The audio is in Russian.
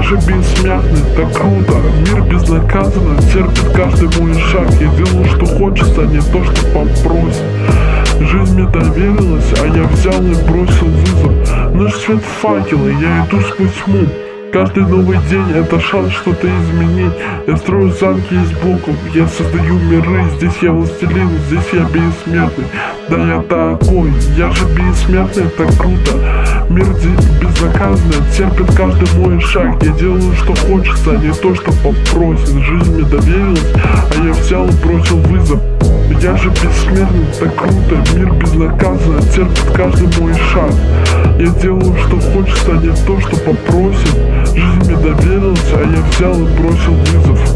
же бессмертный, так круто. Мир безнаказанно терпит каждый мой шаг. Я делаю, что хочется, а не то, что попросит. Жизнь мне доверилась, а я взял и бросил вызов. Наш свет факела, я иду сквозь тьму. Каждый новый день это шанс что-то изменить. Я строю замки из блоков, я создаю миры. Здесь я властелин, здесь я бессмертный. Да я такой, я же бессмертный, так круто. Мир здесь безнаказанно терпит каждый мой шаг. Я делаю, что хочется, а не то, что попросит. Жизнь мне доверилась, а я взял и бросил вызов. Я же бессмертный, так круто. Мир безнаказанно терпит каждый мой шаг. Я делаю, что хочется, а не то, что попросит. Жизнь мне доверилась, а я взял и бросил вызов.